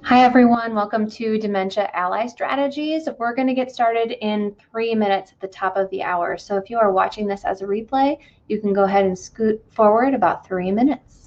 Hi, everyone. Welcome to Dementia Ally Strategies. We're going to get started in 3 minutes at the top of the hour. So if you are watching this as a replay, you can go ahead and scoot forward about 3 minutes.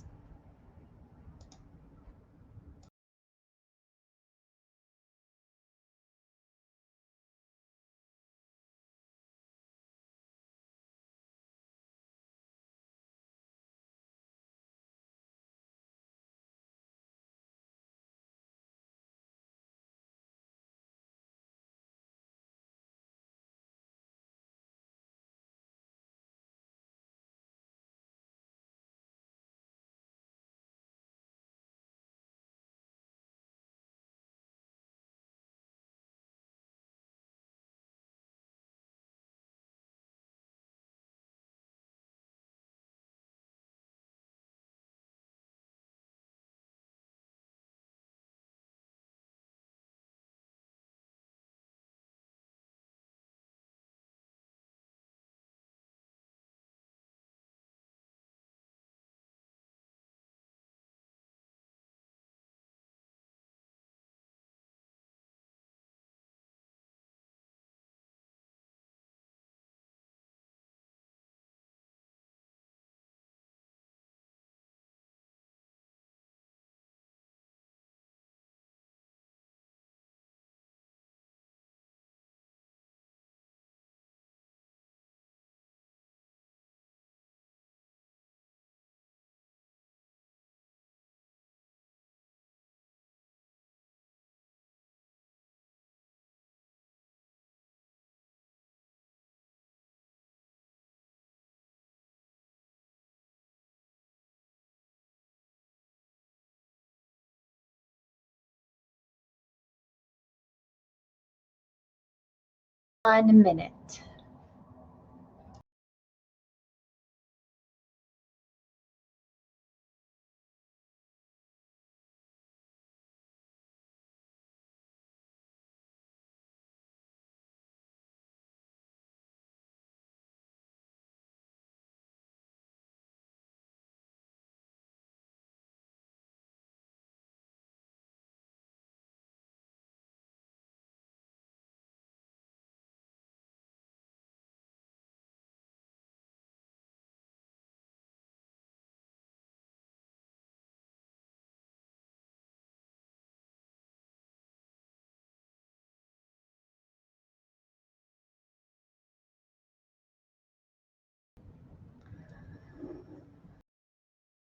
One minute.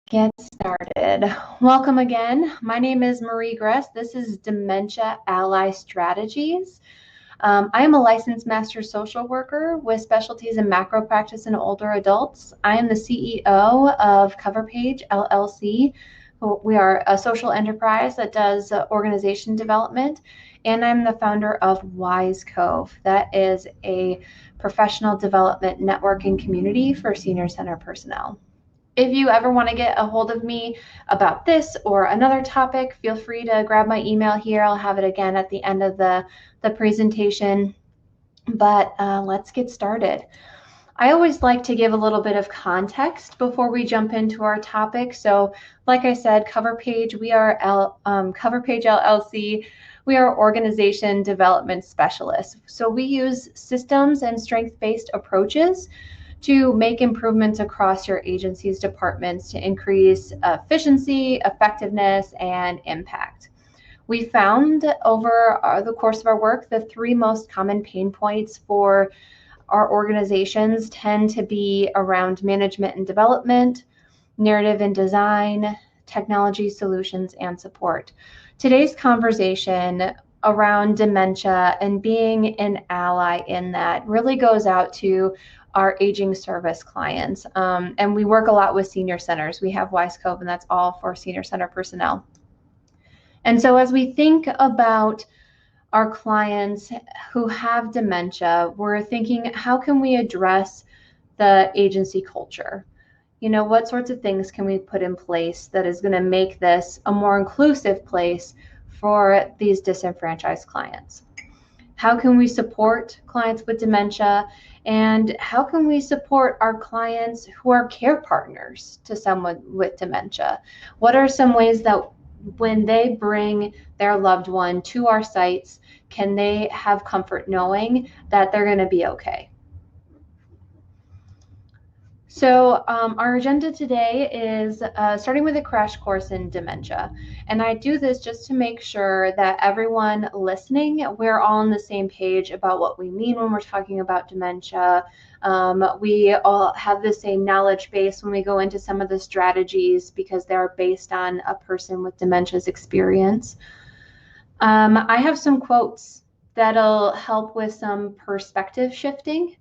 Get started. Welcome again. My name is Marie Gress. This is Dementia Ally Strategies. I am a licensed master social worker with specialties in macro practice in older adults. I am the CEO of CoverPage LLC. We are a social enterprise that does organization development, and I'm the founder of Wise Cove. That is a professional development networking community for senior center personnel. If you ever want to get a hold of me about this or another topic, feel free to grab my email here. I'll have it again at the end of the presentation. But let's get started. I always like to give a little bit of context before we jump into our topic. So like I said, CoverPage, we are CoverPage LLC. We are organization development specialists. So we use systems and strength-based approaches to make improvements across your agency's departments to increase efficiency, effectiveness, and impact. We found over the course of our work, the 3 most common pain points for our organizations tend to be around management and development, narrative and design, technology solutions, and support. Today's conversation around dementia and being an ally in that really goes out to our aging service clients. And we work a lot with senior centers. We have Wise Cove, and that's all for senior center personnel. And so as we think about our clients who have dementia, we're thinking, how can we address the agency culture? You know, what sorts of things can we put in place that is going to make this a more inclusive place for these disenfranchised clients? How can we support clients with dementia? And how can we support our clients who are care partners to someone with dementia? What are some ways that when they bring their loved one to our sites, can they have comfort knowing that they're going to be okay? So our agenda today is starting with a crash course in dementia. And I do this just to make sure that everyone listening, we're all on the same page about what we mean when we're talking about dementia. We all have the same knowledge base when we go into some of the strategies because they're based on a person with dementia's experience. I have some quotes that'll help with some perspective shifting,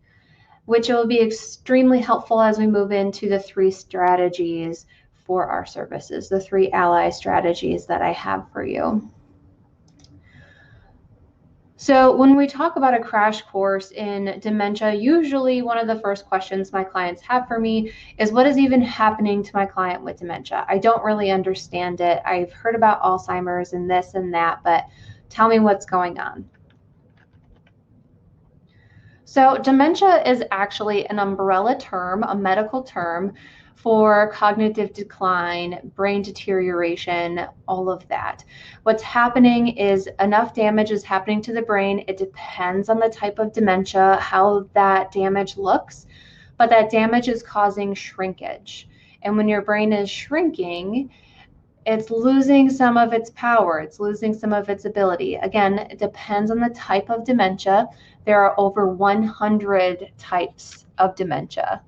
which will be extremely helpful as we move into the 3 strategies for our services, the 3 ally strategies that I have for you. So when we talk about a crash course in dementia, usually one of the first questions my clients have for me is, what is even happening to my client with dementia? I don't really understand it. I've heard about Alzheimer's and this and that, but tell me what's going on. So dementia is actually an umbrella term, a medical term for cognitive decline, brain deterioration, all of that. What's happening is enough damage is happening to the brain. It depends on the type of dementia, how that damage looks, but that damage is causing shrinkage. And when your brain is shrinking, it's losing some of its power. It's losing some of its ability. Again, it depends on the type of dementia. There are over 100 types of dementia.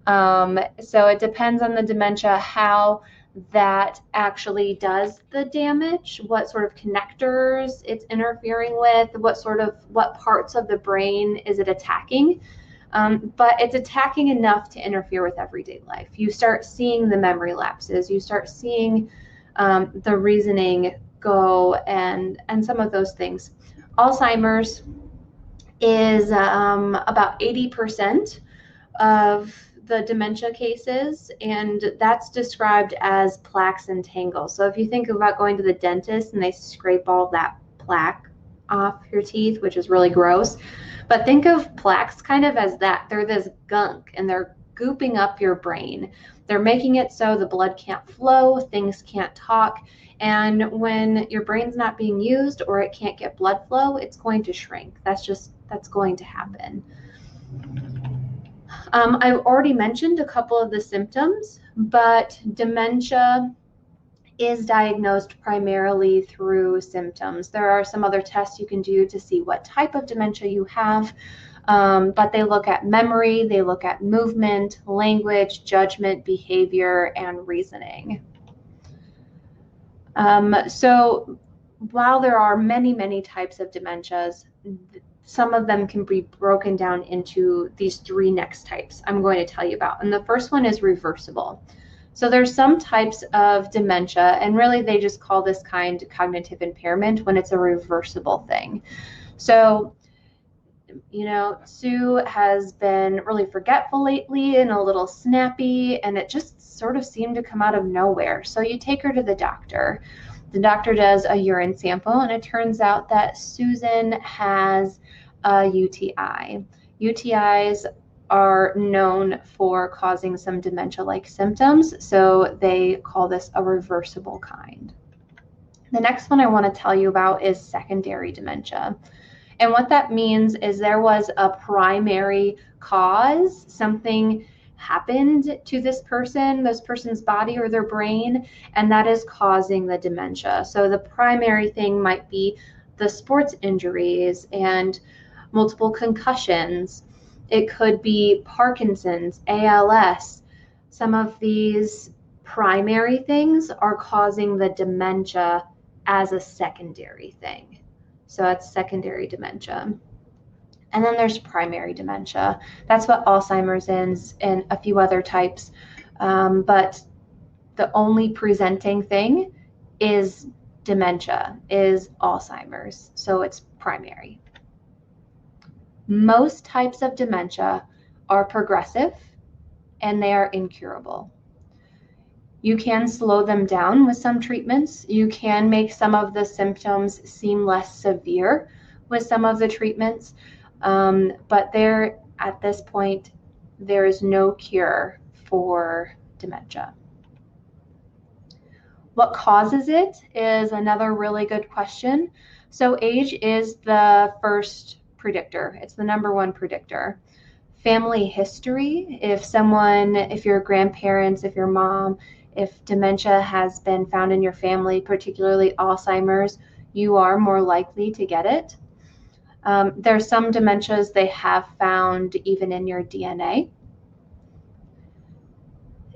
So it depends on the dementia, how that actually does the damage, what sort of connectors it's interfering with, what parts of the brain is it attacking. But it's attacking enough to interfere with everyday life. You start seeing the memory lapses. You start seeing the reasoning go and some of those things. Alzheimer's is about 80% of the dementia cases, and that's described as plaques and tangles. So if you think about going to the dentist and they scrape all that plaque off your teeth, which is really gross, but think of plaques kind of as that. They're this gunk and they're gooping up your brain. They're making it so the blood can't flow, things can't talk, and when your brain's not being used or it can't get blood flow, it's going to shrink. That's going to happen. I've already mentioned a couple of the symptoms, but dementia is diagnosed primarily through symptoms. There are some other tests you can do to see what type of dementia you have, but they look at memory, they look at movement, language, judgment, behavior, and reasoning. So while there are many, many types of dementias, some of them can be broken down into these 3 next types I'm going to tell you about. And the first one is reversible. So there's some types of dementia, and really they just call this kind cognitive impairment when it's a reversible thing. So, Sue has been really forgetful lately and a little snappy, and it just sort of seemed to come out of nowhere. So you take her to the doctor. The doctor does a urine sample, and it turns out that Susan has a UTI. UTIs are known for causing some dementia-like symptoms, so they call this a reversible kind. The next one I want to tell you about is secondary dementia. And what that means is there was a primary cause, something happened to this person's body or their brain, and that is causing the dementia. So the primary thing might be the sports injuries and multiple concussions. It could be Parkinson's, ALS. Some of these primary things are causing the dementia as a secondary thing. So that's secondary dementia. And then there's primary dementia. That's what Alzheimer's is and a few other types. But the only presenting thing is dementia, is Alzheimer's. So it's primary. Most types of dementia are progressive and they are incurable. You can slow them down with some treatments. You can make some of the symptoms seem less severe with some of the treatments, but at this point, there is no cure for dementia. What causes it is another really good question. So age is the first predictor. It's the number one predictor. Family history, if your grandparents, if your mom, if dementia has been found in your family, particularly Alzheimer's, you are more likely to get it. There's some dementias they have found even in your DNA.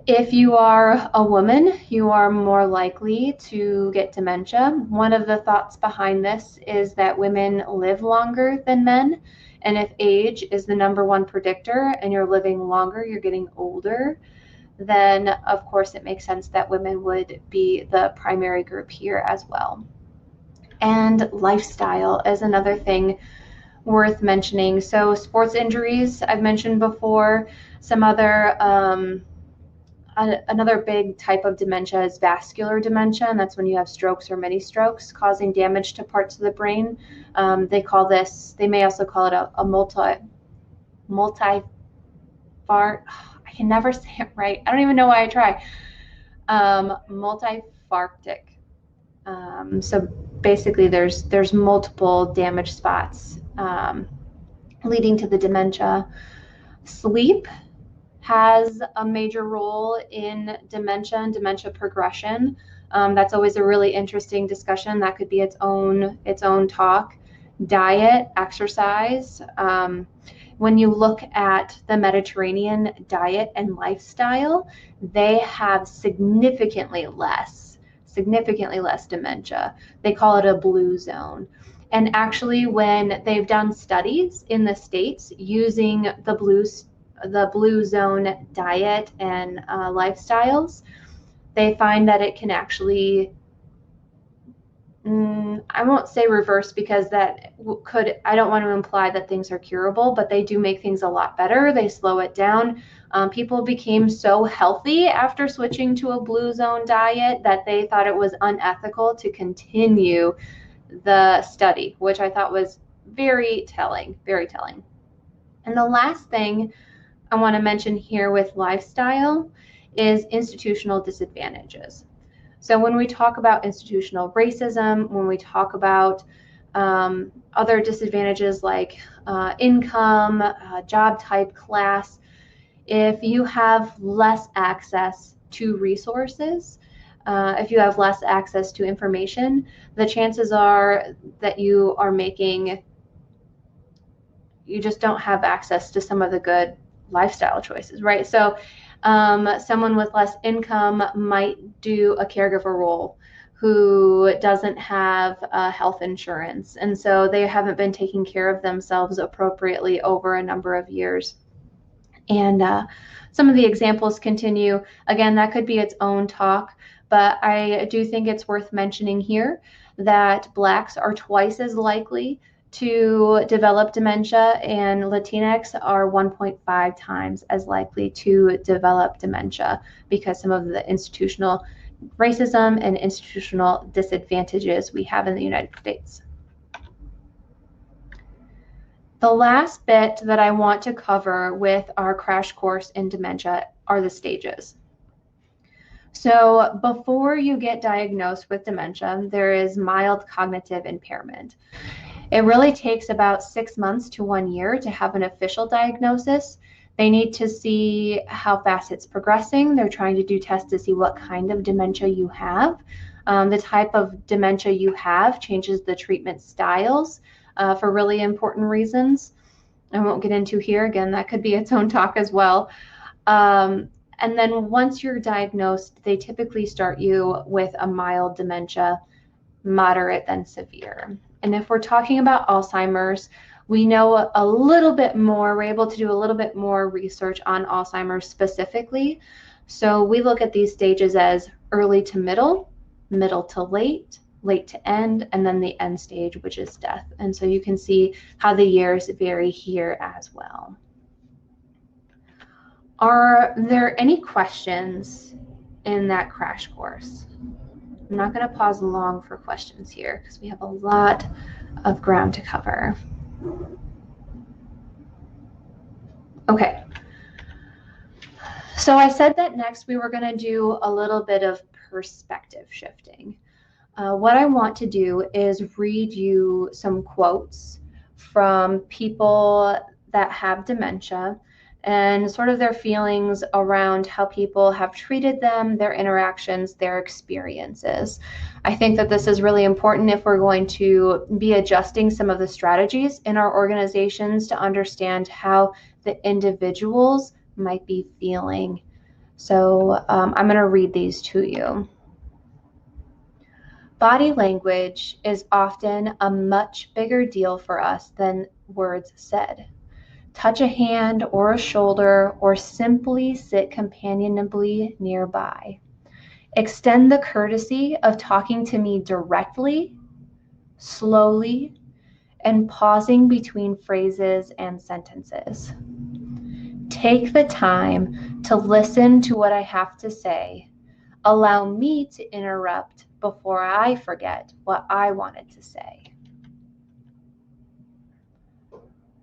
If you are a woman, you are more likely to get dementia. One of the thoughts behind this is that women live longer than men. And if age is the number one predictor and you're living longer, you're getting older, then of course it makes sense that women would be the primary group here as well. And lifestyle is another thing worth mentioning. So sports injuries, I've mentioned before. Some other Another big type of dementia is vascular dementia, and that's when you have strokes or mini strokes causing damage to parts of the brain. They may also call it a multi-fart. I can never say it right. I don't even know why I try. Multifarctic. So basically, there's multiple damage spots leading to the dementia. Sleep has a major role in dementia and dementia progression. That's always a really interesting discussion. That could be its own talk. Diet, exercise. When you look at the Mediterranean diet and lifestyle, they have significantly less dementia. They call it a blue zone. And actually, when they've done studies in the States using the blue zone diet and lifestyles, they find that it can actually, I won't say reverse because I don't want to imply that things are curable, but they do make things a lot better. They slow it down. People became so healthy after switching to a blue zone diet that they thought it was unethical to continue the study, which I thought was very telling, very telling. And the last thing I want to mention here with lifestyle is institutional disadvantages. So when we talk about institutional racism, when we talk about other disadvantages like income, job type, class, if you have less access to resources, if you have less access to information, the chances are that you just don't have access to some of the good lifestyle choices, right? So someone with less income might do a caregiver role who doesn't have health insurance, and so they haven't been taking care of themselves appropriately over a number of years. And some of the examples continue. Again, that could be its own talk, but I do think it's worth mentioning here that Blacks are twice as likely to develop dementia, and Latinx are 1.5 times as likely to develop dementia because some of the institutional racism and institutional disadvantages we have in the United States. The last bit that I want to cover with our crash course in dementia are the stages. So before you get diagnosed with dementia, there is mild cognitive impairment. It really takes about 6 months to 1 year to have an official diagnosis. They need to see how fast it's progressing. They're trying to do tests to see what kind of dementia you have. The type of dementia you have changes the treatment styles for really important reasons. I won't get into here. Again, that could be its own talk as well. And then once you're diagnosed, they typically start you with a mild dementia, moderate then severe. And if we're talking about Alzheimer's, we know a little bit more. We're able to do a little bit more research on Alzheimer's specifically. So we look at these stages as early to middle, middle to late, late to end, and then the end stage, which is death. And so you can see how the years vary here as well. Are there any questions in that crash course? I'm not going to pause long for questions here because we have a lot of ground to cover. Okay. So I said that next we were going to do a little bit of perspective shifting. What I want to do is read you some quotes from people that have dementia and sort of their feelings around how people have treated them, their interactions, their experiences. I think that this is really important if we're going to be adjusting some of the strategies in our organizations to understand how the individuals might be feeling. So I'm going to read these to you. Body language is often a much bigger deal for us than words said. Touch a hand or a shoulder, or simply sit companionably nearby. Extend the courtesy of talking to me directly, slowly, and pausing between phrases and sentences. Take the time to listen to what I have to say. Allow me to interrupt before I forget what I wanted to say.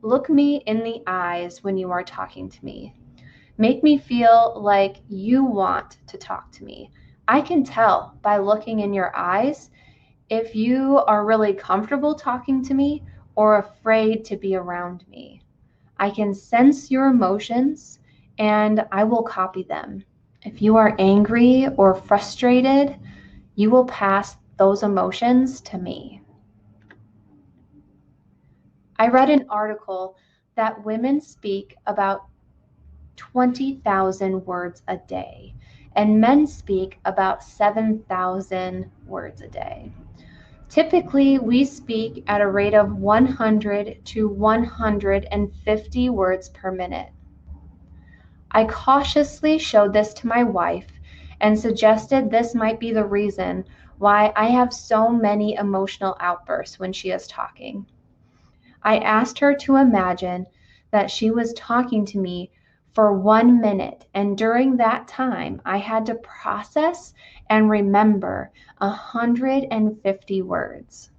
Look me in the eyes when you are talking to me. Make me feel like you want to talk to me. I can tell by looking in your eyes if you are really comfortable talking to me or afraid to be around me. I can sense your emotions and I will copy them. If you are angry or frustrated, you will pass those emotions to me. I read an article that women speak about 20,000 words a day, and men speak about 7,000 words a day. Typically, we speak at a rate of 100 to 150 words per minute. I cautiously showed this to my wife and suggested this might be the reason why I have so many emotional outbursts when she is talking. I asked her to imagine that she was talking to me for 1 minute, and during that time, I had to process and remember 150 words.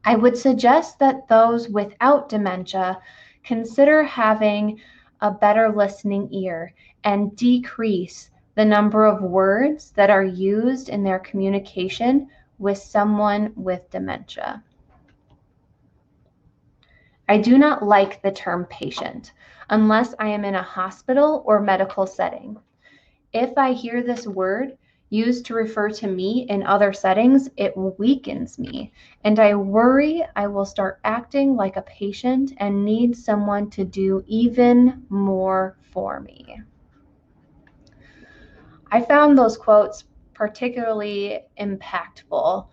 I would suggest that those without dementia consider having a better listening ear and decrease the number of words that are used in their communication with someone with dementia. I do not like the term patient unless I am in a hospital or medical setting. If I hear this word used to refer to me in other settings, it weakens me, and I worry I will start acting like a patient and need someone to do even more for me. I found those quotes particularly impactful.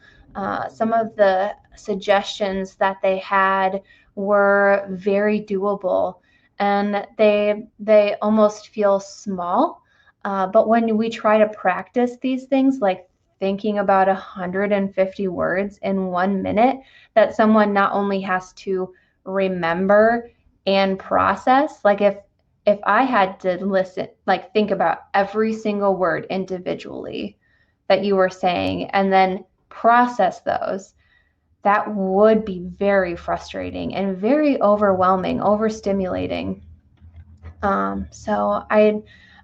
Some of the suggestions that they had were very doable, and they almost feel small. But when we try to practice these things, like thinking about 150 words in 1 minute, that someone not only has to remember and process, like if I had to listen, like think about every single word individually that you were saying and then process those, that would be very frustrating and very overwhelming, overstimulating. So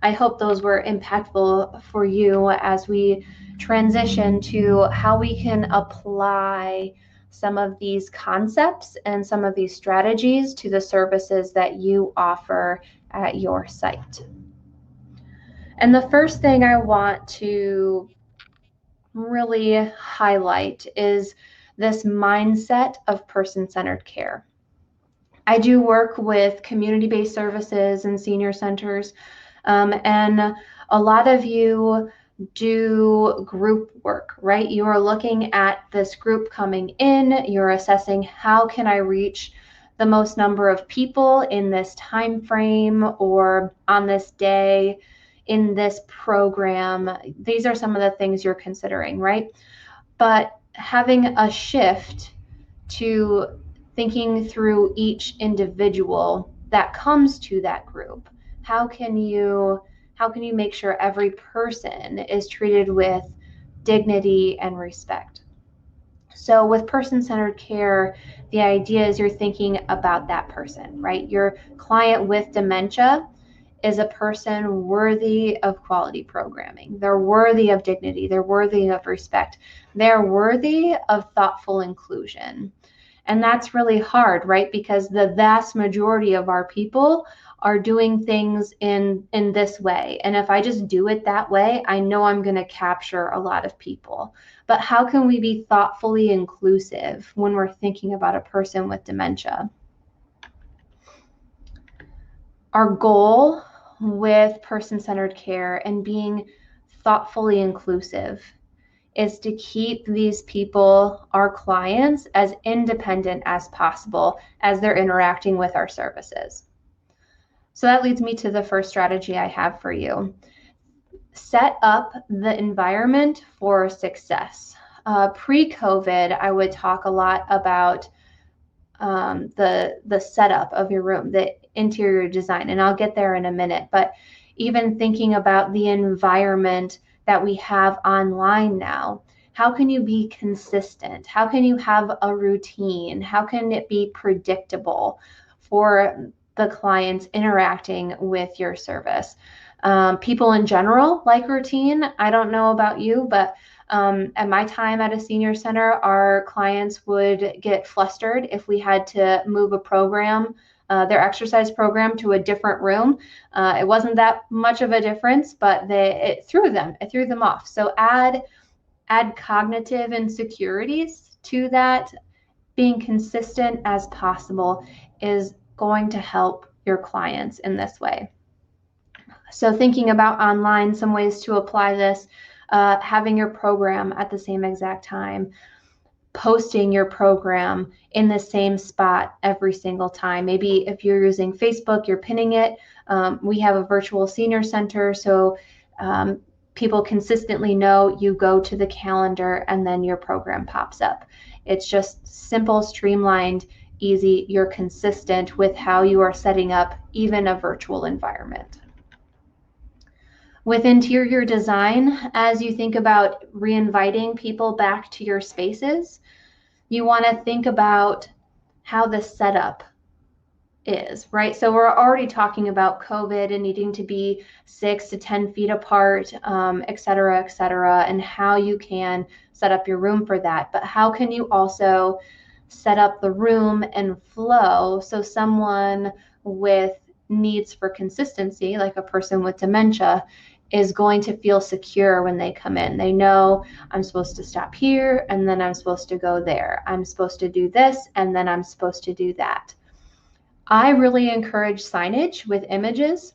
I hope those were impactful for you as we transition to how we can apply some of these concepts and some of these strategies to the services that you offer at your site. And the first thing I want to really highlight is this mindset of person-centered care. I do work with community-based services and senior centers, and a lot of you do group work, right? You are looking at this group coming in, you're assessing how can I reach the most number of people in this time frame or on this day in this program. These are some of the things you're considering, right? But having a shift to thinking through each individual that comes to that group. How can you make sure every person is treated with dignity and respect? So with person-centered care, the idea is you're thinking about that person, right? Your client with dementia is a person worthy of quality programming. They're worthy of dignity. They're worthy of respect. They're worthy of thoughtful inclusion. And that's really hard, right? Because the vast majority of our people are doing things in this way. And if I just do it that way, I know I'm going to capture a lot of people. But how can we be thoughtfully inclusive when we're thinking about a person with dementia? Our goal with person-centered care and being thoughtfully inclusive is to keep these people, our clients, as independent as possible as they're interacting with our services. So that leads me to the first strategy I have for you. Set up the environment for success. Pre-COVID, I would talk a lot about the setup of your room, the interior design, and I'll get there in a minute. But even thinking about the environment that we have online now, how can you be consistent? How can you have a routine? How can it be predictable for the clients interacting with your service? People in general like routine. I don't know about you, but at my time at a senior center, our clients would get flustered if we had to move a program, their exercise program, to a different room. It wasn't that much of a difference, but it threw them off. So add cognitive insecurities to that. Being consistent as possible is going to help your clients in this way. So thinking about online, some ways to apply this, having your program at the same exact time, posting your program in the same spot every single time. Maybe if you're using Facebook, you're pinning it. We have a virtual senior center, so people consistently know you go to the calendar and then your program pops up. It's just simple, streamlined, easy. You're consistent with how you are setting up even a virtual environment. With interior design, as you think about reinviting people back to your spaces, you want to think about how the setup is, right? So we're already talking about COVID and needing to be 6 to 10 feet apart, et cetera, and how you can set up your room for that. But how can you also set up the room and flow so someone with needs for consistency, like a person with dementia, is going to feel secure when they come in. They know I'm supposed to stop here and then I'm supposed to go there. I'm supposed to do this and then I'm supposed to do that. I really encourage signage with images.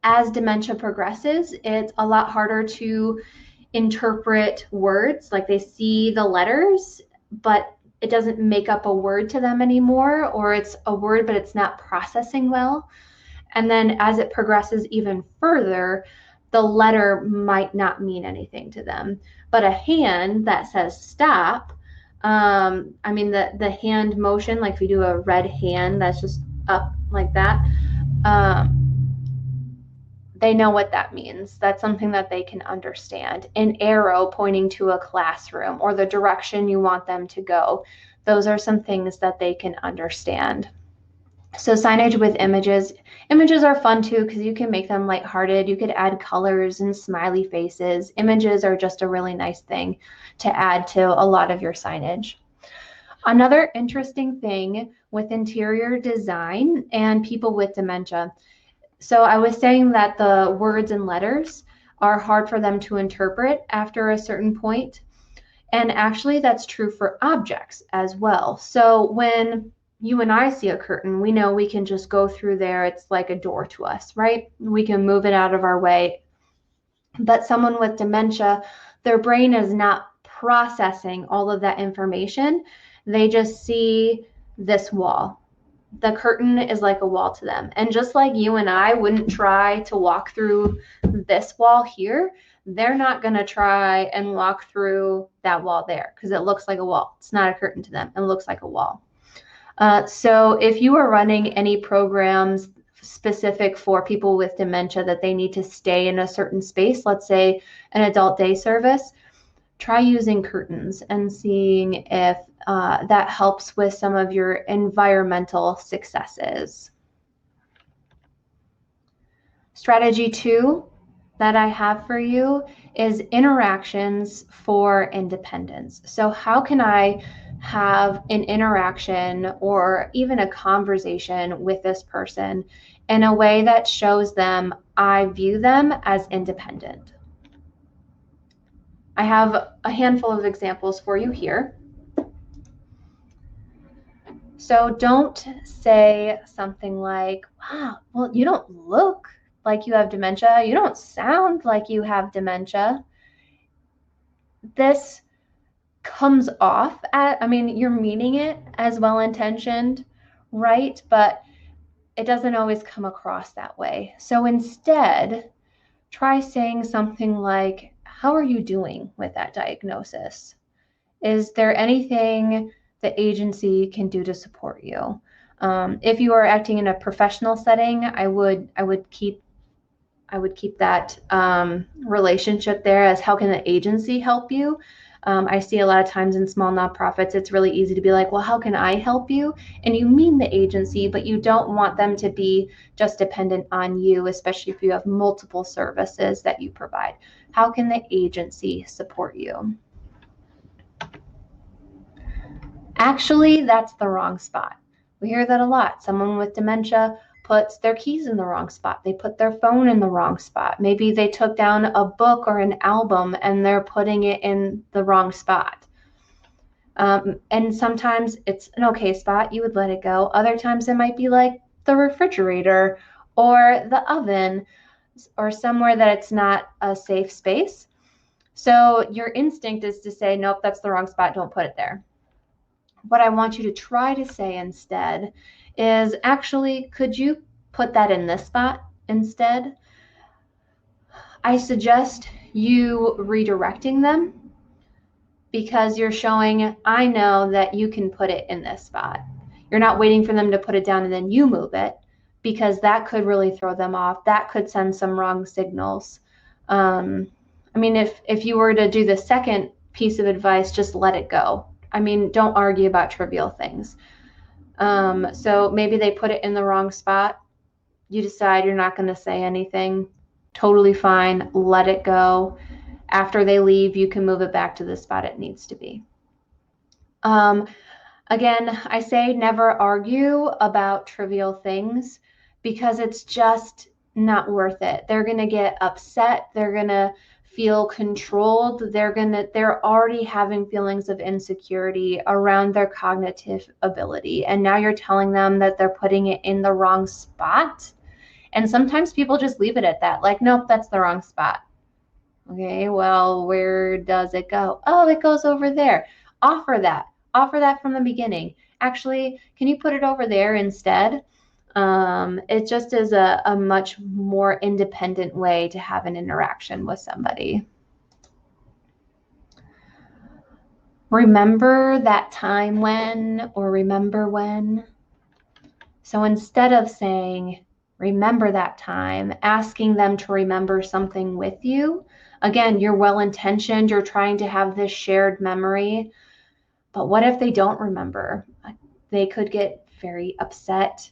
As dementia progresses, it's a lot harder to interpret words. Like they see the letters, but it doesn't make up a word to them anymore, or it's a word, but it's not processing well. And then as it progresses even further, the letter might not mean anything to them. But a hand that says stop, I mean, the hand motion, like if you do a red hand that's just up like that, they know what that means. That's something that they can understand. An arrow pointing to a classroom or the direction you want them to go. Those are some things that they can understand. So signage with images. Images are fun too because you can make them lighthearted. You could add colors and smiley faces. Images are just a really nice thing to add to a lot of your signage. Another interesting thing with interior design and people with dementia. So I was saying that the words and letters are hard for them to interpret after a certain point. And actually that's true for objects as well. So when you and I see a curtain, we know we can just go through there. It's like a door to us, right? We can move it out of our way. But someone with dementia, their brain is not processing all of that information. They just see this wall. The curtain is like a wall to them. And just like you and I wouldn't try to walk through this wall here, they're not going to try and walk through that wall there because it looks like a wall. It's not a curtain to them. It looks like a wall. So if you are running any programs specific for people with dementia that they need to stay in a certain space, let's say an adult day service, try using curtains and seeing if that helps with some of your environmental successes. Strategy 2 that I have for you is interactions for independence. So how can I have an interaction or even a conversation with this person in a way that shows them I view them as independent? I have a handful of examples for you here. So don't say something like, wow, well, you don't look like you have dementia. You don't sound like you have dementia. This comes off at, you're meaning it as well-intentioned, right? But it doesn't always come across that way. So instead, try saying something like, how are you doing with that diagnosis? Is there anything the agency can do to support you? If you are acting in a professional setting, I would keep that relationship there as how can the agency help you? I see a lot of times in small nonprofits, it's really easy to be like, well, how can I help you? And you mean the agency, but you don't want them to be just dependent on you, especially if you have multiple services that you provide. How can the agency support you? Actually, that's the wrong spot. We hear that a lot. Someone with dementia puts their keys in the wrong spot. They put their phone in the wrong spot. Maybe they took down a book or an album and they're putting it in the wrong spot. And sometimes it's an okay spot. You would let it go. Other times it might be like the refrigerator or the oven or somewhere that it's not a safe space. So your instinct is to say, nope, that's the wrong spot. Don't put it there. What I want you to try to say instead is, actually, could you put that in this spot instead? I suggest you redirecting them because you're showing, I know that you can put it in this spot. You're not waiting for them to put it down and then you move it, because that could really throw them off. That could send some wrong signals. If you were to do the second piece of advice, just let it go. Don't argue about trivial things. So maybe they put it in the wrong spot. You decide you're not going to say anything. Totally fine. Let it go. After they leave, you can move it back to the spot it needs to be. Again, I say never argue about trivial things because it's just not worth it. They're going to get upset. They're going to feel controlled. They're already having feelings of insecurity around their cognitive ability. And now you're telling them that they're putting it in the wrong spot. And sometimes people just leave it at that. Like, nope, that's the wrong spot. Okay, well, where does it go? Oh, it goes over there. Offer that from the beginning. Actually, can you put it over there instead? It just is a much more independent way to have an interaction with somebody. Remember that time when, or remember when. So instead of saying, remember that time, asking them to remember something with you, again, you're well-intentioned, you're trying to have this shared memory, but what if they don't remember? They could get very upset,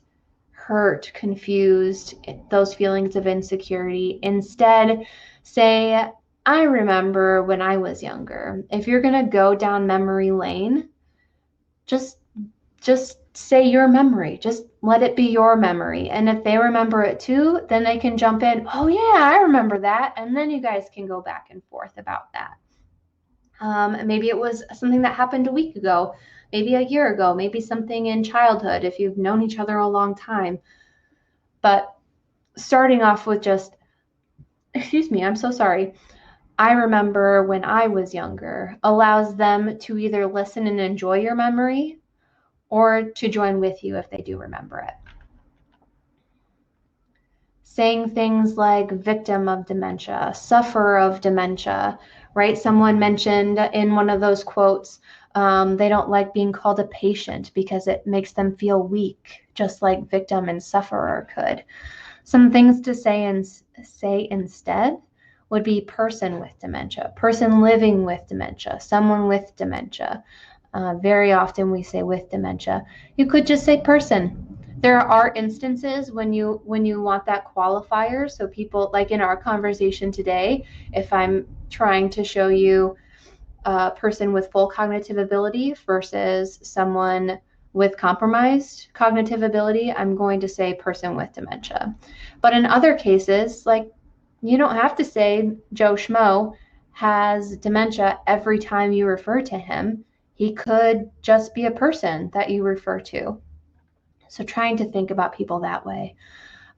hurt, confused, those feelings of insecurity. Instead, say, I remember when I was younger. If you're going to go down memory lane, just say your memory. Just let it be your memory. And if they remember it too, then they can jump in. Oh yeah, I remember that. And then you guys can go back and forth about that. Maybe it was something that happened a week ago, maybe a year ago, maybe something in childhood if you've known each other a long time. But starting off with just, excuse me, I'm so sorry, I remember when I was younger, allows them to either listen and enjoy your memory or to join with you if they do remember it. Saying things like victim of dementia, sufferer of dementia, right? Someone mentioned in one of those quotes, they don't like being called a patient because it makes them feel weak, just like victim and sufferer could. Some things to say instead would be person with dementia, person living with dementia, someone with dementia. Very often we say with dementia. You could just say person. There are instances when you want that qualifier. So people, like in our conversation today, if I'm trying to show you a person with full cognitive ability versus someone with compromised cognitive ability, I'm going to say person with dementia. But in other cases, like, you don't have to say Joe Schmo has dementia every time you refer to him. He could just be a person that you refer to. So trying to think about people that way.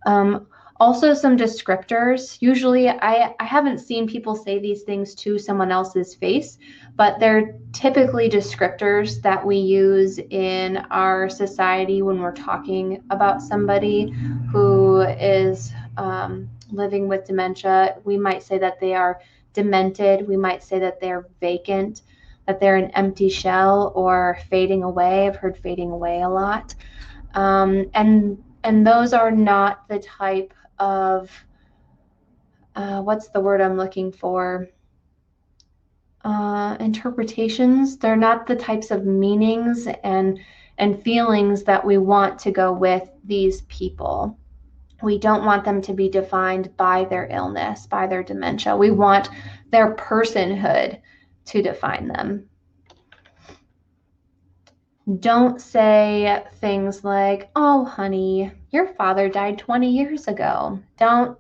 Um, Also, some descriptors. Usually, I haven't seen people say these things to someone else's face, but they're typically descriptors that we use in our society when we're talking about somebody who is living with dementia. We might say that they are demented. We might say that they're vacant, that they're an empty shell or fading away. I've heard fading away a lot. And those are not the type of what's the word I'm looking for? Interpretations. They're not the types of meanings and feelings that we want to go with these people. We don't want them to be defined by their illness, by their dementia. We want their personhood to define them. Don't say things like, "Oh, honey, your father died 20 years ago." Don't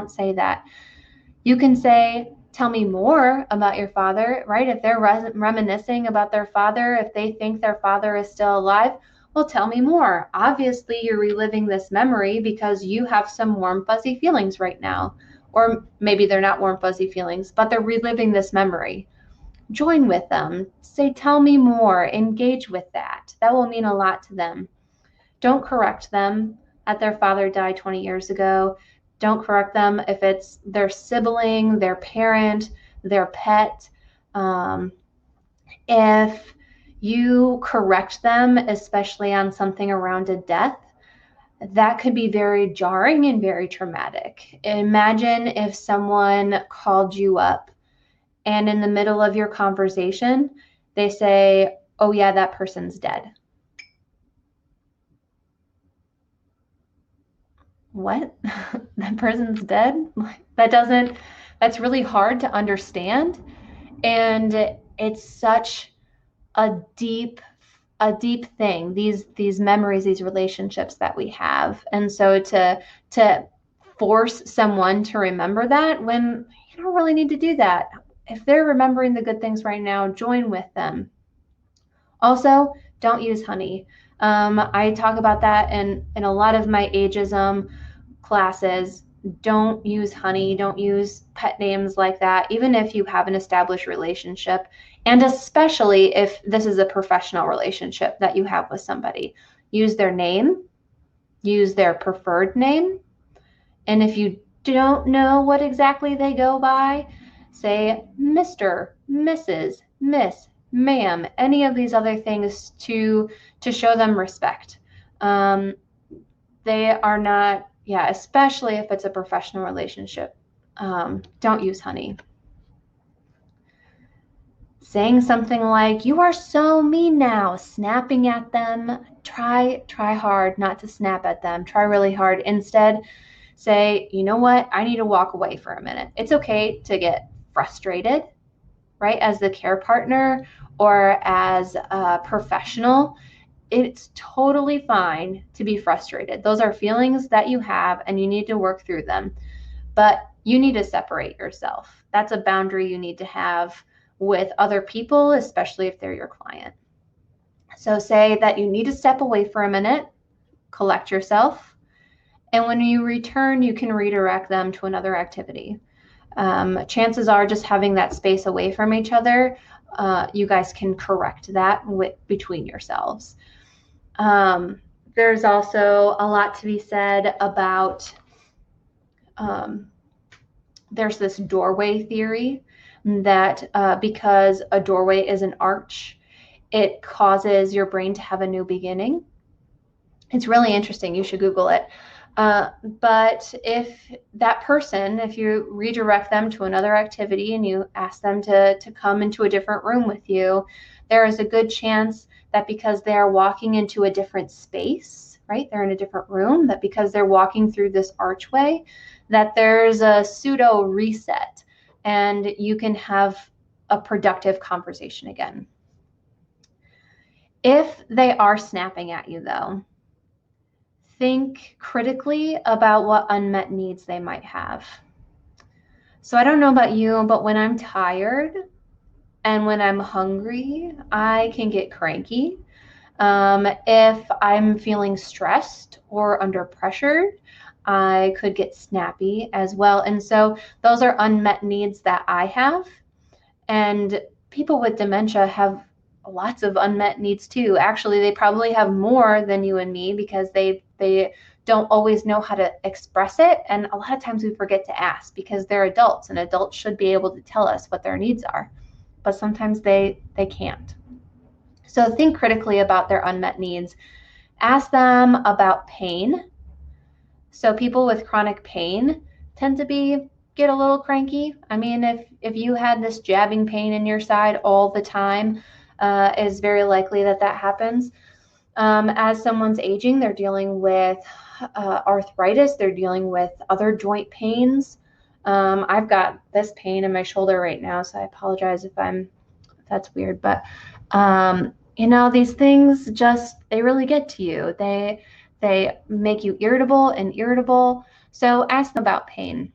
say that. You can say, "Tell me more about your father," right? If they're reminiscing about their father, if they think their father is still alive, well, tell me more. Obviously, you're reliving this memory because you have some warm, fuzzy feelings right now. Or maybe they're not warm, fuzzy feelings, but they're reliving this memory. Join with them. Say, "Tell me more." Engage with that. That will mean a lot to them. Don't correct them that their father died 20 years ago. Don't correct them if it's their sibling, their parent, their pet. If you correct them, especially on something around a death, that could be very jarring and very traumatic. Imagine if someone called you up and in the middle of your conversation, they say, "Oh yeah, that person's dead." What? That person's dead? That's really hard to understand. And it's such a deep, thing, these memories, these relationships that we have. And so to force someone to remember that when you don't really need to do that. If they're remembering the good things right now, join with them. Also, don't use honey. I talk about that in a lot of my ageism classes. Don't use honey, don't use pet names like that, even if you have an established relationship, and especially if this is a professional relationship that you have with somebody. Use their name, use their preferred name, and if you don't know what exactly they go by, say Mr., Mrs., Miss, ma'am, any of these other things to show them respect. They are not, yeah, especially if it's a professional relationship. Don't use honey. Saying something like, "You are so mean now," snapping at them, try hard not to snap at them. Try really hard. Instead, say, "You know what? I need to walk away for a minute." It's okay to get frustrated, right? As the care partner or as a professional, it's totally fine to be frustrated. Those are feelings that you have and you need to work through them. But you need to separate yourself. That's a boundary you need to have with other people, especially if they're your client. So say that you need to step away for a minute, collect yourself, and when you return, you can redirect them to another activity. Chances are just having that space away from each other, you guys can correct that between yourselves. There's also a lot to be said about there's this doorway theory that because a doorway is an arch, it causes your brain to have a new beginning. It's really interesting. You should Google it. But if that person, if you redirect them to another activity and you ask them to come into a different room with you, there is a good chance that because they are walking into a different space, right? They're in a different room, that because they're walking through this archway, that there's a pseudo reset and you can have a productive conversation again. If they are snapping at you though, think critically about what unmet needs they might have. So I don't know about you, but when I'm tired and when I'm hungry, I can get cranky. If I'm feeling stressed or under pressure, I could get snappy as well. And so those are unmet needs that I have. And people with dementia have lots of unmet needs too. Actually, they probably have more than you and me because they don't always know how to express it. And a lot of times we forget to ask because they're adults, and adults should be able to tell us what their needs are. But sometimes they can't. So think critically about their unmet needs. Ask them about pain. So people with chronic pain tend to get a little cranky. I mean, if you had this jabbing pain in your side all the time, is very likely that happens. As someone's aging, they're dealing with arthritis. They're dealing with other joint pains. I've got this pain in my shoulder right now, so I apologize if that's weird. But these things they really get to you. They make you irritable. So ask them about pain.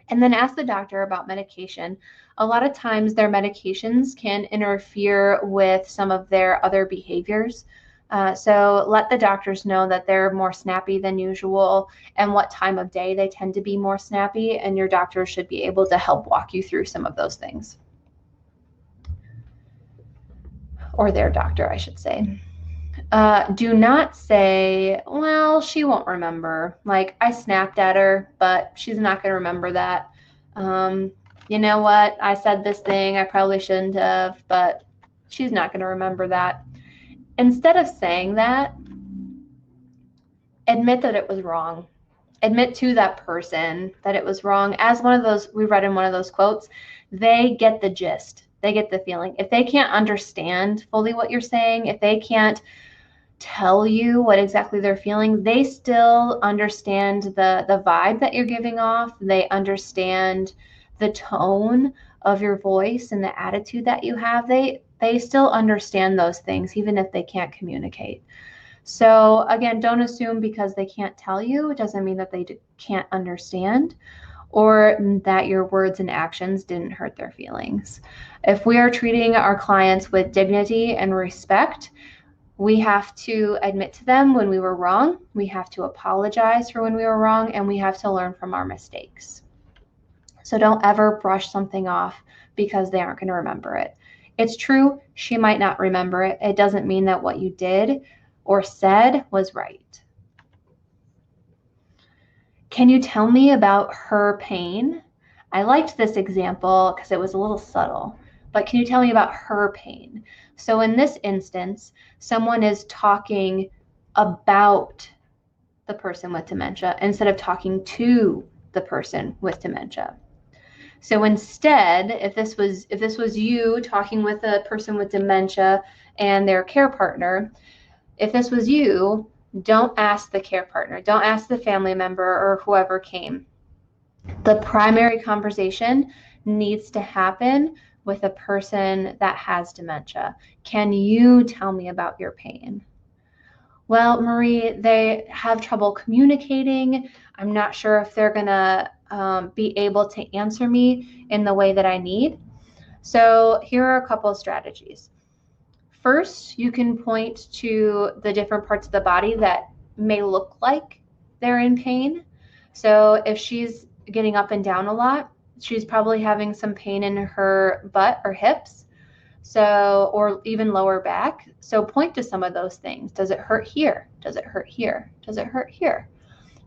And then ask the doctor about medication. A lot of times their medications can interfere with some of their other behaviors. So let the doctors know that they're more snappy than usual and what time of day they tend to be more snappy, and your doctor should be able to help walk you through some of those things. Or their doctor, I should say. Do not say, well, she won't remember. Like, I snapped at her, but she's not going to remember that. You know what? I said this thing I probably shouldn't have, but she's not going to remember that. Instead of saying that, admit that it was wrong. Admit to that person that it was wrong. As we read in one of those quotes, they get the gist. They get the feeling. If they can't understand fully what you're saying, if they can't tell you what exactly they're feeling, they still understand the vibe that you're giving off. They understand the tone of your voice and the attitude that you have. They still understand those things, even if they can't communicate. So again, don't assume because they can't tell you, it doesn't mean that they can't understand, or that your words and actions didn't hurt their feelings. If we are treating our clients with dignity and respect, we have to admit to them when we were wrong. We have to apologize for when we were wrong, and we have to learn from our mistakes. So don't ever brush something off because they aren't going to remember it. It's true, she might not remember it. It doesn't mean that what you did or said was right. Can you tell me about her pain? I liked this example because it was a little subtle, but can you tell me about her pain? So in this instance, someone is talking about the person with dementia instead of talking to the person with dementia. So instead, if this was you talking with a person with dementia and their care partner, if this was you, don't ask the care partner, don't ask the family member or whoever came. The primary conversation needs to happen with a person that has dementia. Can you tell me about your pain? Well, Marie, they have trouble communicating. I'm not sure if they're going to be able to answer me in the way that I need. So here are a couple of strategies. First, you can point to the different parts of the body that may look like they're in pain. So if she's getting up and down a lot, she's probably having some pain in her butt or hips, or even lower back. So point to some of those things. Does it hurt here? Does it hurt here? Does it hurt here?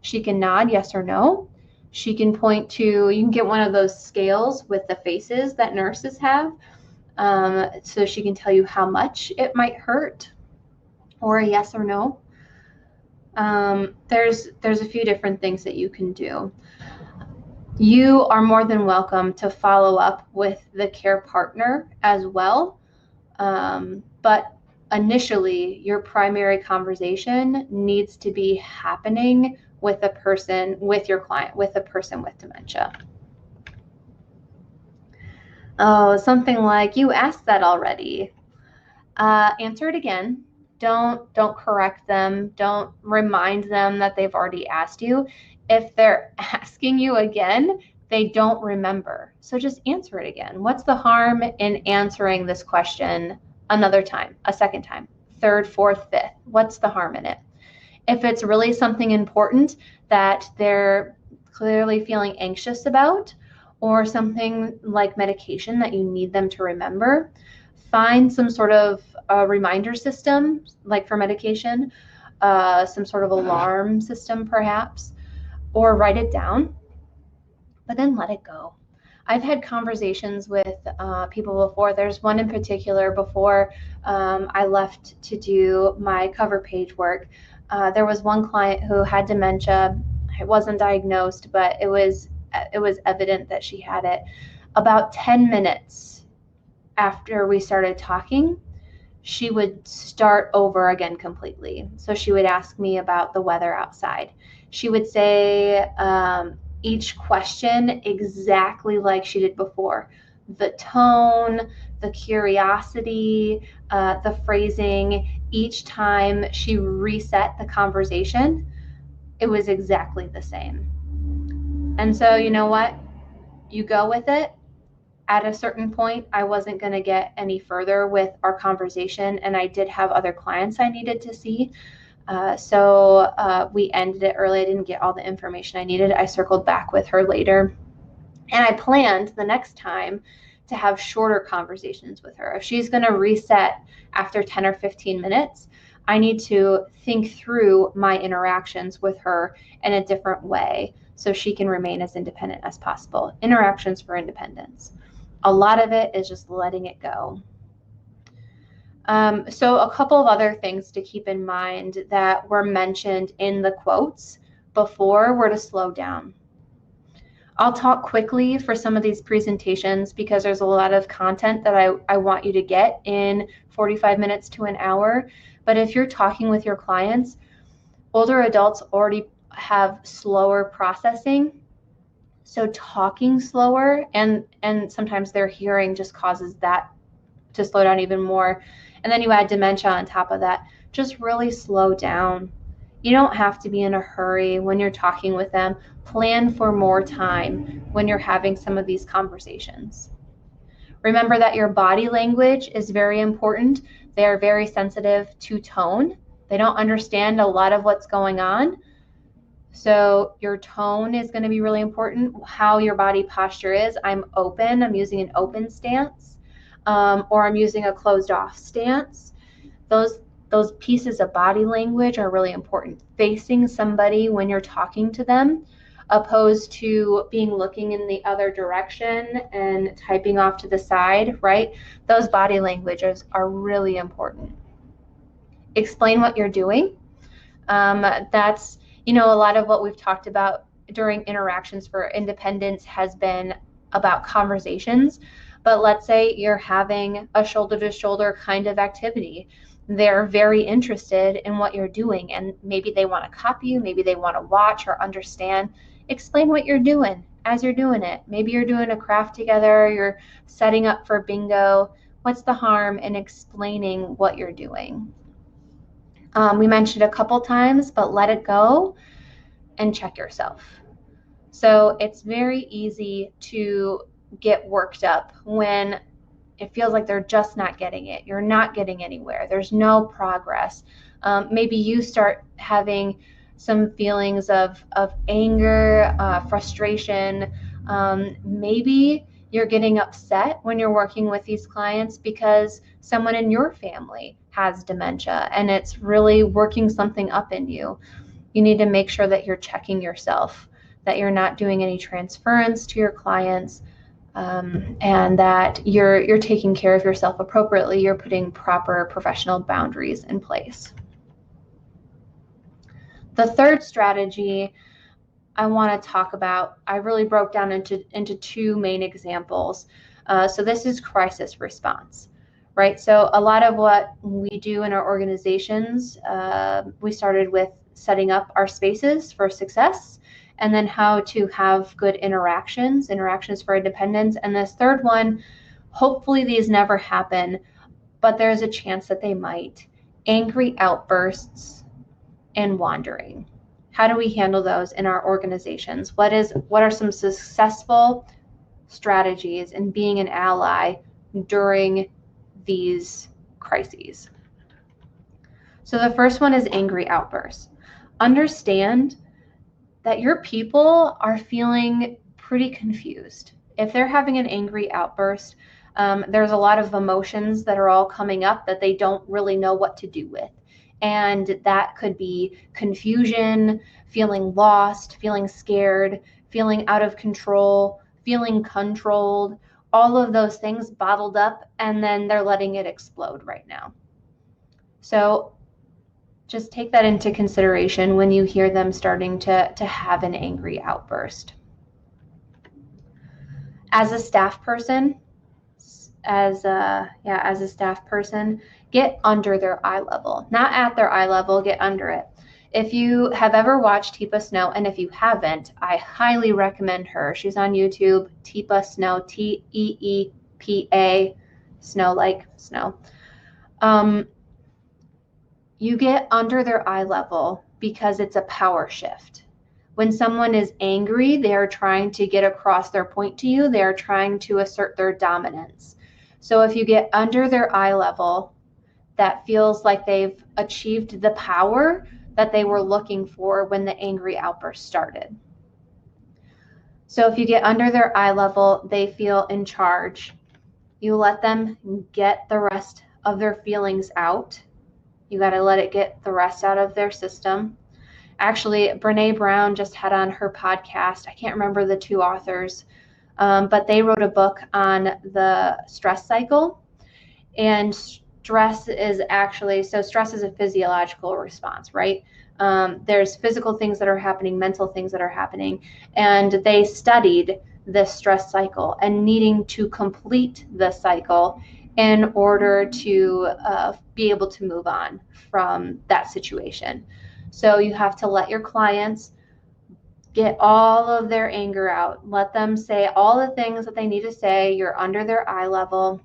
She can nod yes or no. She can point to, you can get one of those scales with the faces that nurses have, so she can tell you how much it might hurt, or a yes or no. There's a few different things that you can do. You are more than welcome to follow up with the care partner as well. But initially, your primary conversation needs to be happening with a person, with your client, with a person with dementia. Oh, something like, you asked that already. Answer it again. Don't correct them. Don't remind them that they've already asked you. If they're asking you again, they don't remember. So just answer it again. What's the harm in answering this question another time, a second time, third, fourth, fifth? What's the harm in it? If it's really something important that they're clearly feeling anxious about, or something like medication that you need them to remember, find some sort of reminder system, like for medication, some sort of alarm system perhaps, or write it down, but then let it go. I've had conversations with people before. There's one in particular before I left to do my cover page work. There was one client who had dementia. It wasn't diagnosed, but it was evident that she had it. About 10 minutes after we started talking, she would start over again completely. So she would ask me about the weather outside. She would say each question exactly like she did before. The tone, the curiosity, the phrasing, each time she reset the conversation, it was exactly the same. And so, you know what? You go with it. At a certain point, I wasn't going to get any further with our conversation, and I did have other clients I needed to see. So we ended it early. I didn't get all the information I needed. I circled back with her later, and I planned the next time to have shorter conversations with her. If she's going to reset after 10 or 15 minutes, I need to think through my interactions with her in a different way so she can remain as independent as possible. Interactions for independence. A lot of it is just letting it go. So a couple of other things to keep in mind that were mentioned in the quotes before were to slow down. I'll talk quickly for some of these presentations because there's a lot of content that I want you to get in 45 minutes to an hour. But if you're talking with your clients, older adults already have slower processing. So talking slower and sometimes their hearing just causes that to slow down even more. And then you add dementia on top of that. Just really slow down. You don't have to be in a hurry when you're talking with them. Plan for more time when you're having some of these conversations. Remember that your body language is very important. They are very sensitive to tone. They don't understand a lot of what's going on. So your tone is going to be really important. How your body posture is. I'm open. I'm using an open stance, or I'm using a closed off stance. Those pieces of body language are really important. Facing somebody when you're talking to them, opposed to being looking in the other direction and typing off to the side, right? Those body languages are really important. Explain what you're doing. That's, a lot of what we've talked about during interactions for independence has been about conversations. But let's say you're having a shoulder-to-shoulder kind of activity. They're very interested in what you're doing, and maybe they want to copy you, maybe they want to watch or understand. Explain what you're doing as you're doing it. Maybe you're doing a craft together, you're setting up for bingo. What's the harm in explaining what you're doing? We mentioned a couple times, but let it go and check yourself. So it's very easy to get worked up when it feels like they're just not getting it. You're not getting anywhere. There's no progress. Maybe you start having some feelings of anger, frustration. Maybe you're getting upset when you're working with these clients because someone in your family has dementia and it's really working something up in you. You need to make sure that you're checking yourself, that you're not doing any transference to your clients, and that you're taking care of yourself appropriately. You're putting proper professional boundaries in place. The third strategy I want to talk about, I really broke down into two main examples. So this is crisis response. right? So a lot of what we do in our organizations, we started with setting up our spaces for success, and then how to have good interactions for independence. And this third one, hopefully these never happen, but there's a chance that they might. Angry outbursts and wandering. How do we handle those in our organizations? What are some successful strategies in being an ally during these crises? So the first one is angry outbursts. Understand that your people are feeling pretty confused. If they're having an angry outburst, there's a lot of emotions that are all coming up that they don't really know what to do with. And that could be confusion, feeling lost, feeling scared, feeling out of control, feeling controlled, all of those things bottled up, and then they're letting it explode right now. So just take that into consideration when you hear them starting to have an angry outburst. As a staff person, get under their eye level. Not at their eye level, get under it. If you have ever watched Teepa Snow, and if you haven't, I highly recommend her. She's on YouTube, Teepa Snow, Teepa, snow like snow. You get under their eye level because it's a power shift. When someone is angry, they are trying to get across their point to you. They are trying to assert their dominance. So if you get under their eye level, that feels like they've achieved the power that they were looking for when the angry outburst started. So if you get under their eye level, they feel in charge. You let them get the rest of their feelings out. You got to let it get the rest out of their system. Actually, Brene Brown just had on her podcast, I can't remember the two authors, but they wrote a book on the stress cycle. And stress is a physiological response, right? There's physical things that are happening, mental things that are happening. And they studied this stress cycle and needing to complete the cycle in order to be able to move on from that situation. So you have to let your clients get all of their anger out. Let them say all the things that they need to say. You're under their eye level.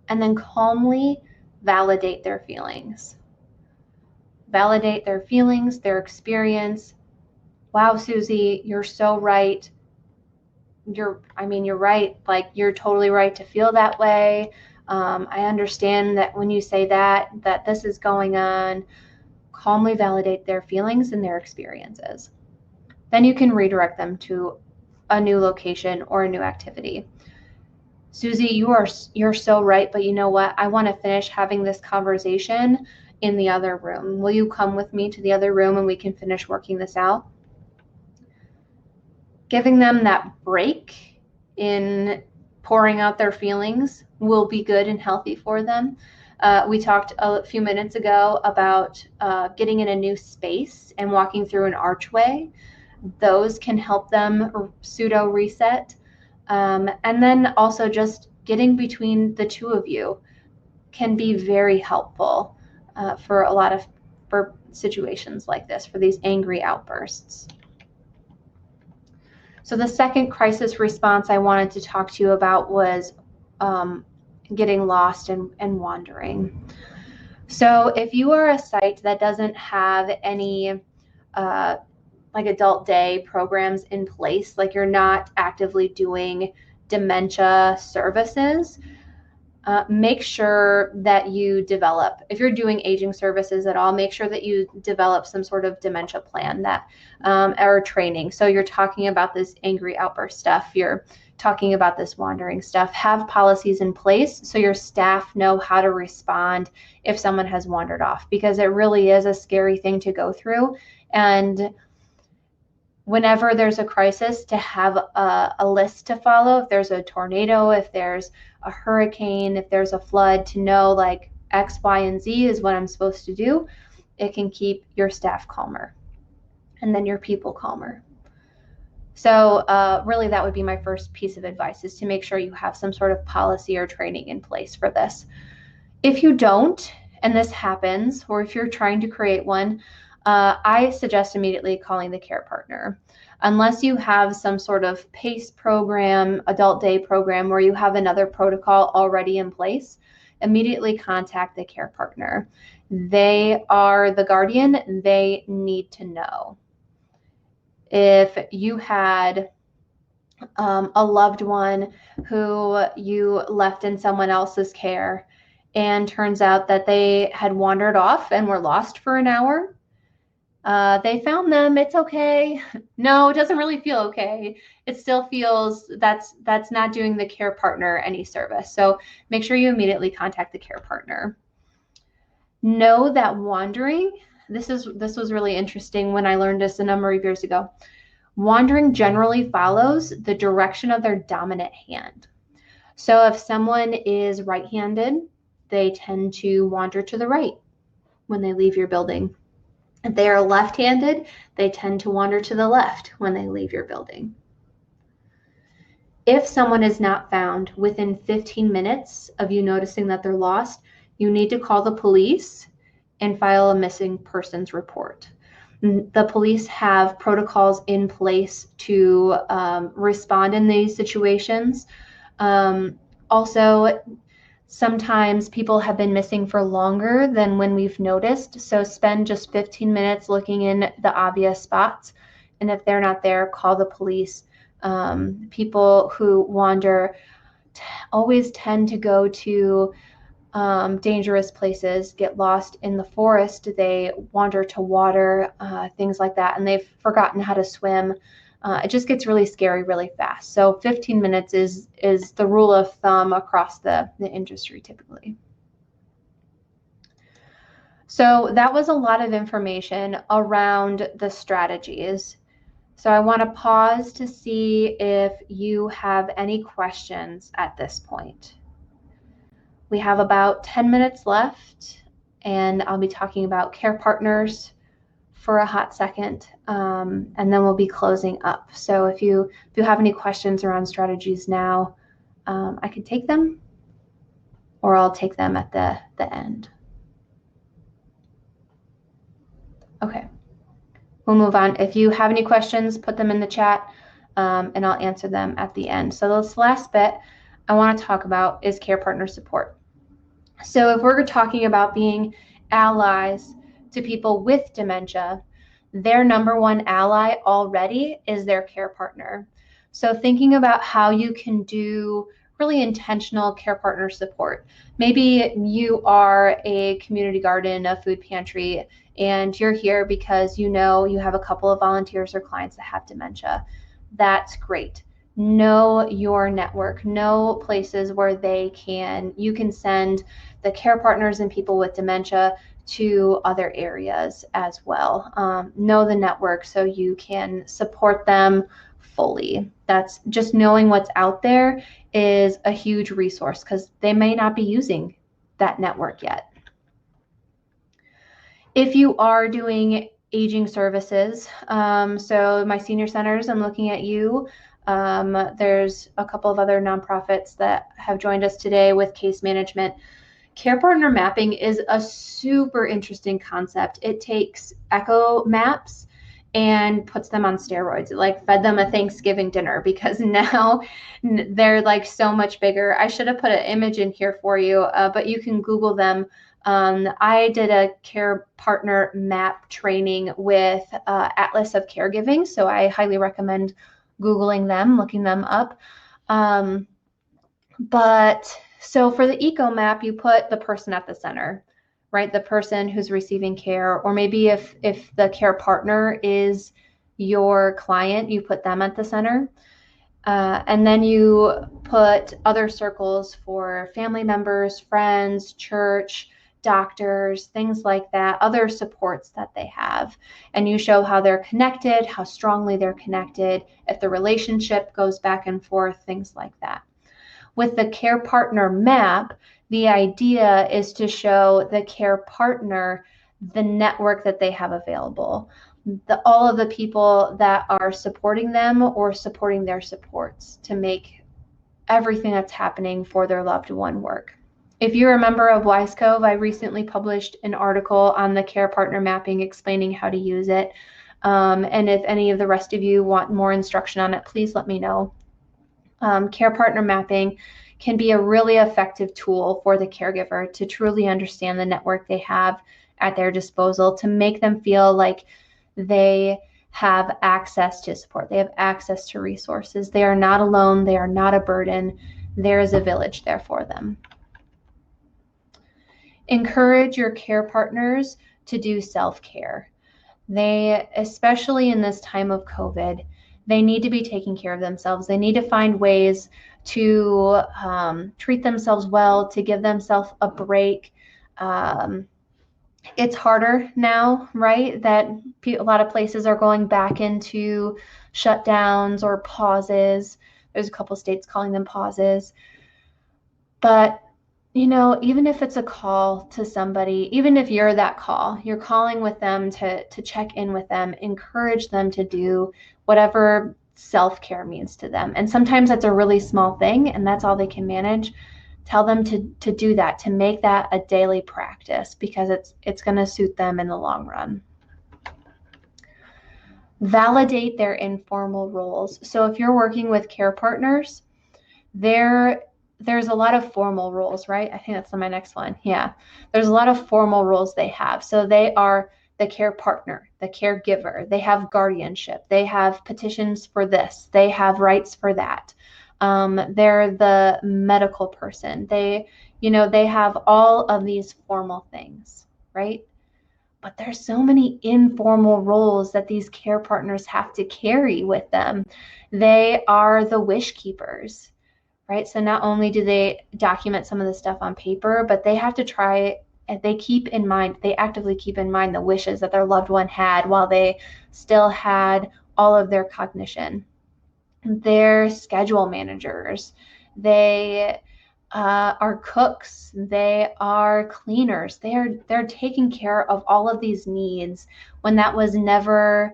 And then calmly validate their feelings. Validate their feelings, their experience. Wow, Susie, you're so right. You're right. Like, you're totally right to feel that way. I understand that when you say that this is going on. Calmly validate their feelings and their experiences. Then you can redirect them to a new location or a new activity. Susie, you're so right, but you know what? I want to finish having this conversation in the other room. Will you come with me to the other room and we can finish working this out? Giving them that break in pouring out their feelings will be good and healthy for them. We talked a few minutes ago about getting in a new space and walking through an archway. Those can help them pseudo reset. And then also just getting between the two of you can be very helpful for situations like this, for these angry outbursts. So the second crisis response I wanted to talk to you about was getting lost and wandering. So if you are a site that doesn't have any like adult day programs in place, like you're not actively doing dementia services, make sure that you develop, if you're doing aging services at all, make sure that you develop some sort of dementia plan that or training. So you're talking about this angry outburst stuff, you're talking about this wandering stuff, have policies in place so your staff know how to respond if someone has wandered off, because it really is a scary thing to go through. And whenever there's a crisis, to have a list to follow, if there's a tornado, if there's a hurricane, if there's a flood, to know like X, Y, and Z is what I'm supposed to do, it can keep your staff calmer and then your people calmer. So really that would be my first piece of advice, is to make sure you have some sort of policy or training in place for this. If you don't, and this happens, or if you're trying to create one, I suggest immediately calling the care partner. Unless you have some sort of PACE program, adult day program, where you have another protocol already in place, immediately contact the care partner. They are the guardian. They need to know. If you had a loved one who you left in someone else's care, and turns out that they had wandered off and were lost for an hour, they found them. It's okay. No, it doesn't really feel okay. It still feels that's not doing the care partner any service. So make sure you immediately contact the care partner. Know that wandering, this was really interesting when I learned this a number of years ago. Wandering generally follows the direction of their dominant hand. So if someone is right-handed, they tend to wander to the right when they leave your building. If they are left-handed, they tend to wander to the left when they leave your building. If someone is not found within 15 minutes of you noticing that they're lost, you need to call the police and file a missing persons report. The police have protocols in place to respond in these situations. Also, sometimes people have been missing for longer than when we've noticed. So spend just 15 minutes looking in the obvious spots. And if they're not there, call the police. People who wander always tend to go to dangerous places, get lost in the forest, they wander to water, things like that, and they've forgotten how to swim. It just gets really scary really fast. So 15 minutes is the rule of thumb across the industry typically. So that was a lot of information around the strategies. So I want to pause to see if you have any questions at this point. We have about 10 minutes left, and I'll be talking about care partners for a hot second, and then we'll be closing up. So if you have any questions around strategies now, I can take them, or I'll take them at the end. Okay, we'll move on. If you have any questions, put them in the chat, and I'll answer them at the end. So this last bit I want to talk about is care partner support. So if we're talking about being allies to people with dementia, their number one ally already is their care partner. So thinking about how you can do really intentional care partner support. Maybe you are a community garden, a food pantry, and you're here because you know you have a couple of volunteers or clients that have dementia. That's great. Know your network, know places where you can send the care partners and people with dementia to other areas as well. Know the network so you can support them fully. That's just knowing what's out there is a huge resource because they may not be using that network yet. If you are doing aging services, so my senior centers, I'm looking at you. There's a couple of other nonprofits that have joined us today with case management. Care partner mapping is a super interesting concept. It takes echo maps and puts them on steroids. It like fed them a Thanksgiving dinner because now they're like so much bigger. I should have put an image in here for you, but you can Google them. I did a care partner map training with Atlas of Caregiving, so I highly recommend Googling them, looking them up. But so for the eco map, you put the person at the center, right? The person who's receiving care, or maybe if the care partner is your client, you put them at the center. And then you put other circles for family members, friends, church, doctors, things like that, other supports that they have. And you show how they're connected, how strongly they're connected, if the relationship goes back and forth, things like that. With the care partner map, the idea is to show the care partner the network that they have available. all of the people that are supporting them or supporting their supports to make everything that's happening for their loved one work. If you're a member of Wise Cove, I recently published an article on the care partner mapping explaining how to use it. And if any of the rest of you want more instruction on it, please let me know. Care partner mapping can be a really effective tool for the caregiver to truly understand the network they have at their disposal, to make them feel like they have access to support, they have access to resources. They are not alone, they are not a burden. There is a village there for them. Encourage your care partners to do self-care. They, especially in this time of COVID, they need to be taking care of themselves. They need to find ways to treat themselves well, to give themselves a break. It's harder now, right? That a lot of places are going back into shutdowns or pauses. There's a couple states calling them pauses. But, you know, even if it's a call to somebody, even if you're that call, you're calling with them to check in with them, encourage them to do whatever self-care means to them. And sometimes that's a really small thing and that's all they can manage. Tell them to do that, to make that a daily practice, because it's going to suit them in the long run. Validate their informal roles. So if you're working with care partners, there's a lot of formal roles, right? I think that's on my next one. Yeah, there's a lot of formal roles they have. So they are the care partner, the caregiver. They have guardianship. They have petitions for this. They have rights for that. They're the medical person. They have all of these formal things, right? But there's so many informal roles that these care partners have to carry with them. They are the wish keepers, right? So not only do they document some of the stuff on paper, but they have to try, they actively keep in mind the wishes that their loved one had while they still had all of their cognition. They're schedule managers. They are cooks. They are cleaners. They're taking care of all of these needs when that was never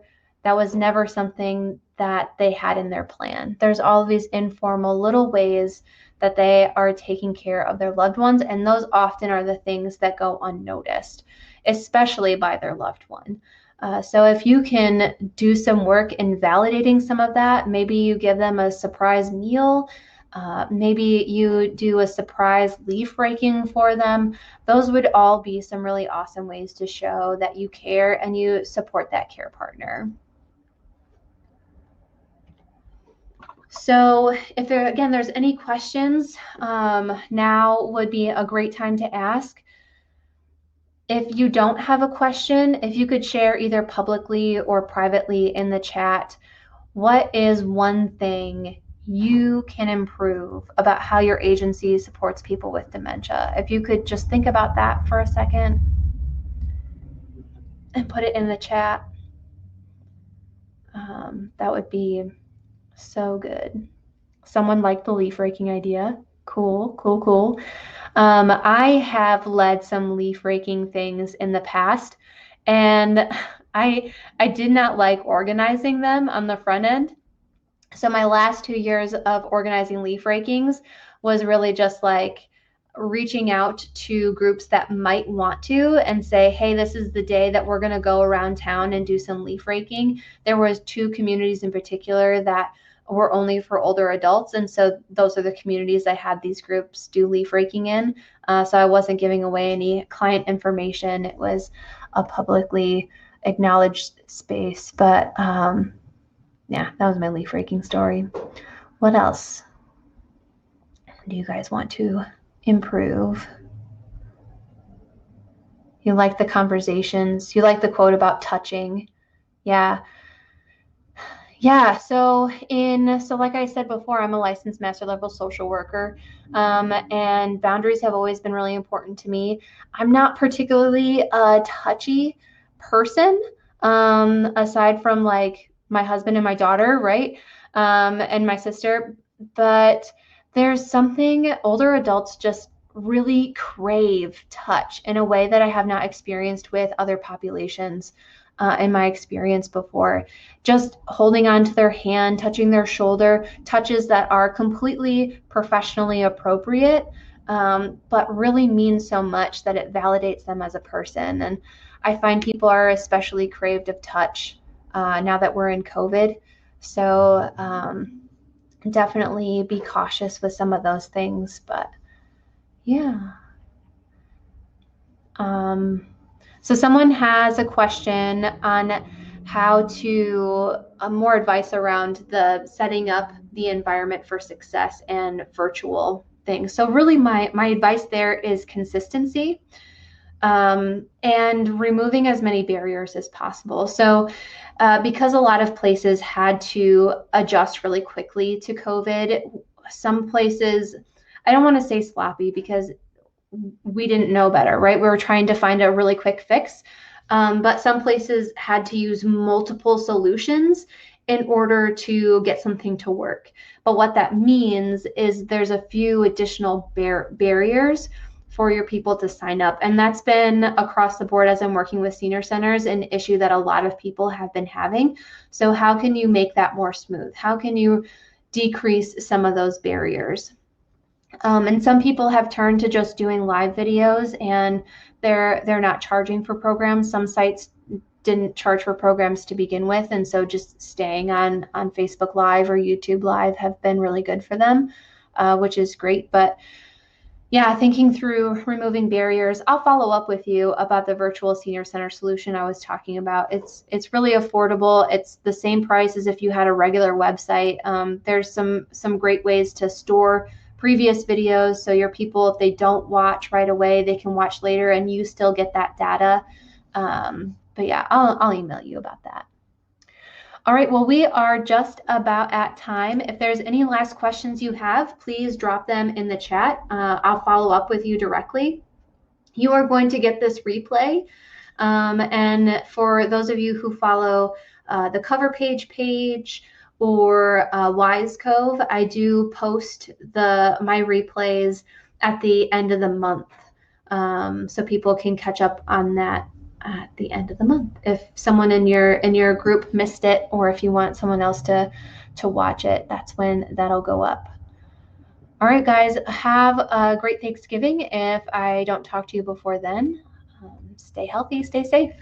something that they had in their plan. There's all of these informal little ways that they are taking care of their loved ones, and those often are the things that go unnoticed, especially by their loved one. So if you can do some work in validating some of that, maybe you give them a surprise meal, maybe you do a surprise leaf raking for them. Those would all be some really awesome ways to show that you care and you support that care partner. So if there's any questions, now would be a great time to ask. If you don't have a question, if you could share either publicly or privately in the chat, what is one thing you can improve about how your agency supports people with dementia? If you could just think about that for a second and put it in the chat, that would be so good. Someone liked the leaf raking idea. Cool, cool, cool. I have led some leaf raking things in the past, and I did not like organizing them on the front end. So my last 2 years of organizing leaf rakings was really just like reaching out to groups that might want to and say, hey, this is the day that we're going to go around town and do some leaf raking. There was 2 communities in particular that were only for older adults, and so those are the communities I had these groups do leaf raking in. So I wasn't giving away any client information. It was a publicly acknowledged space, but yeah, that was my leaf raking story. What else do you guys want to improve? You like the conversations. You like the quote about touching. Yeah. Yeah, so like I said before, I'm a licensed master level social worker, and boundaries have always been really important to me. I'm not particularly a touchy person, aside from like my husband and my daughter, right? And my sister, but there's something older adults just really crave touch in a way that I have not experienced with other populations. in my experience before. Just holding onto their hand, touching their shoulder, touches that are completely professionally appropriate, but really mean so much that it validates them as a person. And I find people are especially craved of touch now that we're in COVID. So definitely be cautious with some of those things, but yeah. So someone has a question on how to more advice around the setting up the environment for success and virtual things. So really my advice there is consistency, and removing as many barriers as possible. So because a lot of places had to adjust really quickly to COVID, some places, I don't want to say sloppy because we didn't know better, right? We were trying to find a really quick fix. But some places had to use multiple solutions in order to get something to work. But what that means is there's a few additional barriers for your people to sign up. And that's been across the board as I'm working with senior centers, an issue that a lot of people have been having. So how can you make that more smooth? How can you decrease some of those barriers? And some people have turned to just doing live videos, and they're not charging for programs. Some sites didn't charge for programs to begin with, and so just staying on Facebook Live or YouTube Live have been really good for them, which is great. But yeah, thinking through removing barriers. I'll follow up with you about the virtual senior center solution I was talking about. It's really affordable. It's the same price as if you had a regular website. There's some great ways to store previous videos, so your people, if they don't watch right away, they can watch later and you still get that data. But yeah, I'll email you about that. All right, well, we are just about at time. If there's any last questions you have, please drop them in the chat. I'll follow up with you directly. You are going to get this replay. And for those of you who follow the cover page or Wise Cove, I do post my replays at the end of the month, so people can catch up on that at the end of the month. If someone in your group missed it, or if you want someone else to watch it, that's when that'll go up. All right, guys, have a great Thanksgiving. If I don't talk to you before then, stay healthy, stay safe.